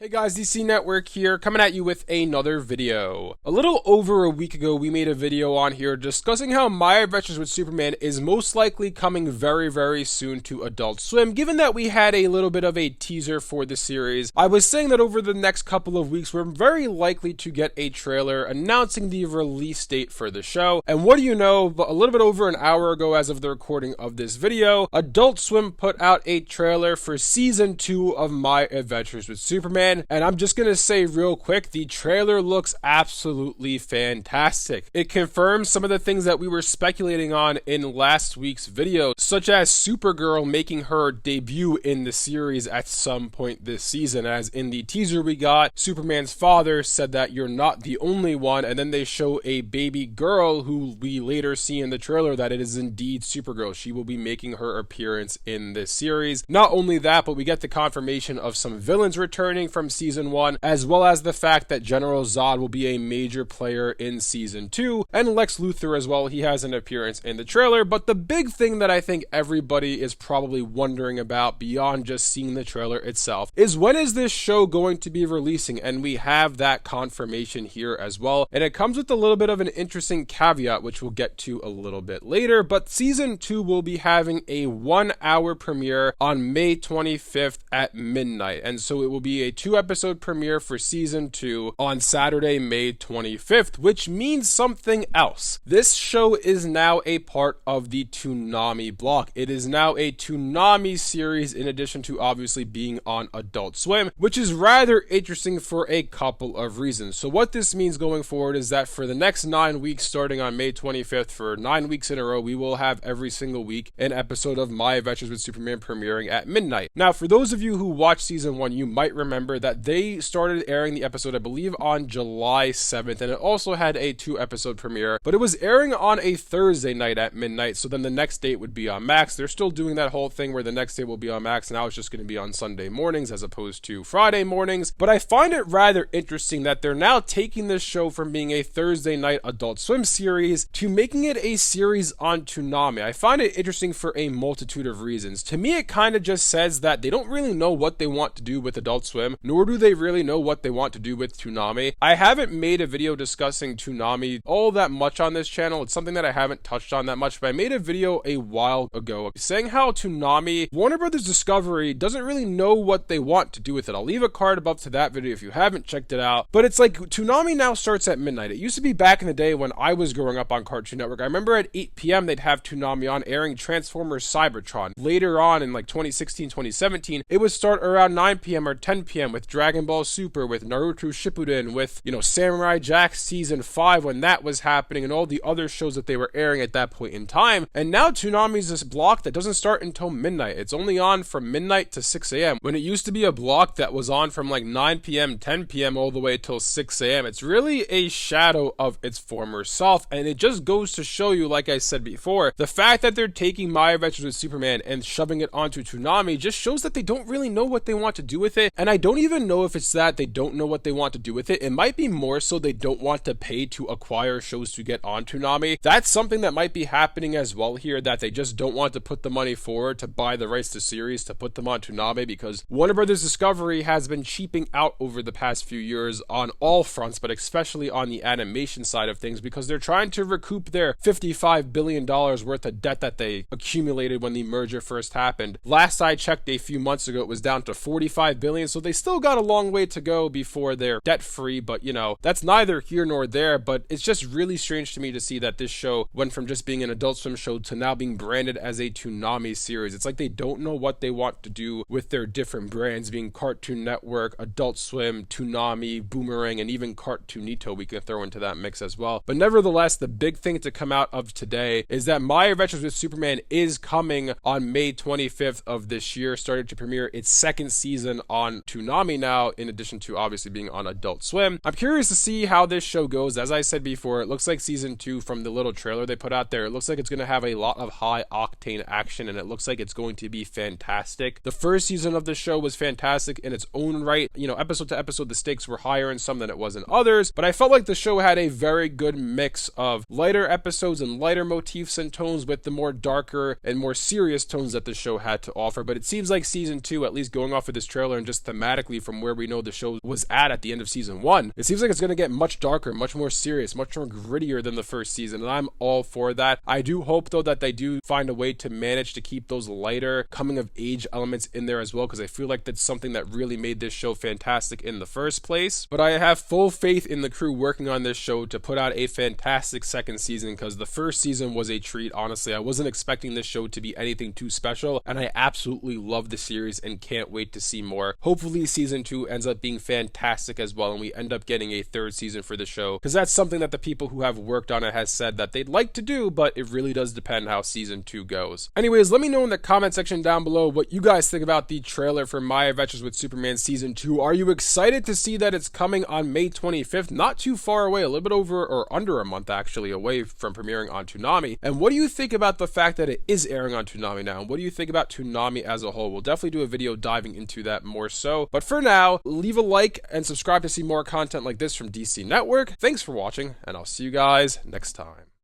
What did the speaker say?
Hey guys, DC Network here, coming at you with another video. A little over a week ago, we made a video on here discussing how My Adventures with Superman is most likely coming very soon to Adult Swim, given that we had a little bit of a teaser for the series. I was saying that over the next couple of weeks, we're very likely to get a trailer announcing the release date for the show. And what do you know, a little bit over an hour ago as of the recording of this video, Adult Swim put out a trailer for Season 2 of My Adventures with Superman. And I'm just gonna say real quick, the trailer looks absolutely fantastic. It confirms some of the things that we were speculating on in last week's video, such as Supergirl making her debut in the series at some point this season. As in the teaser we got, Superman's father said that you're not the only one, and then they show a baby girl who we later see in the trailer that it is indeed Supergirl. She will be making her appearance in this series. Not only that, but we get the confirmation of some villains returning from Season 1, as well as the fact that General Zod will be a major player in Season 2, and Lex Luthor as well. He has an appearance in the trailer, but the big thing that I think everybody is probably wondering about beyond just seeing the trailer itself is when is this show going to be releasing, and we have that confirmation here as well, and it comes with a little bit of an interesting caveat which we'll get to a little bit later, but Season 2 will be having a 1-hour premiere on May 25th at midnight, and so it will be a 2-episode premiere for Season 2 on Saturday, May 25th, which means something else. This show is now a part of the Toonami block. It is now a Toonami series in addition to obviously being on Adult Swim, which is rather interesting for a couple of reasons. So what this means going forward is that for the next 9 weeks, starting on May 25th, for 9 weeks in a row, we will have every single week an episode of My Adventures with Superman premiering at midnight. Now, for those of you who watched Season 1, you might remember that they started airing the episode, I believe, on July 7th, and it also had a 2-episode premiere, but it was airing on a Thursday night at midnight, so then the next date would be on Max. They're still doing that whole thing where the next date will be on Max, now it's just going to be on Sunday mornings as opposed to Friday mornings, but I find it rather interesting that they're now taking this show from being a Thursday night Adult Swim series to making it a series on Toonami. I find it interesting for a multitude of reasons. To me, it kind of just says that they don't really know what they want to do with Adult Swim, nor do they really know what they want to do with Toonami. I haven't made a video discussing Toonami all that much on this channel. It's something that I haven't touched on that much, but I made a video a while ago saying how Toonami, Warner Brothers Discovery, doesn't really know what they want to do with it. I'll leave a card above to that video if you haven't checked it out, but it's like Toonami now starts at midnight. It used to be back in the day when I was growing up on Cartoon Network. I remember at 8 p.m. they'd have Toonami on airing Transformers Cybertron. Later on in like 2016, 2017, it would start around 9 p.m. or 10 p.m. with Dragon Ball Super, with Naruto Shippuden, with, Samurai Jack Season 5 when that was happening, and all the other shows that they were airing at that point in time. And now Toonami's this block that doesn't start until midnight. It's only on from midnight to 6 a.m. when it used to be a block that was on from like 9 p.m., 10 p.m. all the way till 6 a.m. It's really a shadow of its former self, and it just goes to show you, like I said before, the fact that they're taking My Adventures with Superman and shoving it onto Toonami just shows that they don't really know what they want to do with it. And I don't even know if it's that they don't know what they want to do with it. It might be more so they don't want to pay to acquire shows to get on Toonami. That's something that might be happening as well here, that they just don't want to put the money forward to buy the rights to series to put them on Toonami, because Warner Brothers Discovery has been cheaping out over the past few years on all fronts, but especially on the animation side of things, because they're trying to recoup their $55 billion worth of debt that they accumulated when the merger first happened. Last I checked a few months ago, it was down to $45 billion, so they still got a long way to go before they're debt-free, but that's neither here nor there. But it's just really strange to me to see that this show went from just being an Adult Swim show to now being branded as a Toonami series. It's like they don't know what they want to do with their different brands, being Cartoon Network, Adult Swim, Toonami, Boomerang, and even Cartoonito we can throw into that mix as well. But nevertheless, the big thing to come out of today is that My Adventures with Superman is coming on May 25th of this year, starting to premiere its second season on Toonami now, in addition to obviously being on Adult Swim. I'm curious to see how this show goes. As I said before, it looks like Season 2, from the little trailer they put out there, it looks like it's going to have a lot of high octane action, and it looks like it's going to be fantastic. The first season of the show was fantastic in its own right. Episode to episode, the stakes were higher in some than it was in others, but I felt like the show had a very good mix of lighter episodes and lighter motifs and tones with the more darker and more serious tones that the show had to offer. But it seems like Season 2, at least going off of this trailer and just thematically drastically from where we know the show was at the end of season 1. It seems like it's going to get much darker, much more serious, much more grittier than the first season, and I'm all for that. I do hope, though, that they do find a way to manage to keep those lighter coming of age elements in there as well, because I feel like that's something that really made this show fantastic in the first place. But I have full faith in the crew working on this show to put out a fantastic second season, because the first season was a treat. Honestly, I wasn't expecting this show to be anything too special, and I absolutely love the series and can't wait to see more. Hopefully season 2 ends up being fantastic as well, and we end up getting a third season for the show, because that's something that the people who have worked on it has said that they'd like to do, but it really does depend how season 2 goes. Anyways, let me know in the comment section down below what you guys think about the trailer for My Adventures with Superman season 2. Are you excited to see that it's coming on May 25th? Not too far away, a little bit over or under a month actually away from premiering on Toonami. And what do you think about the fact that it is airing on Toonami now? And what do you think about Toonami as a whole? We'll definitely do a video diving into that more so. But for now, leave a like and subscribe to see more content like this from DC Network. Thanks for watching, and I'll see you guys next time.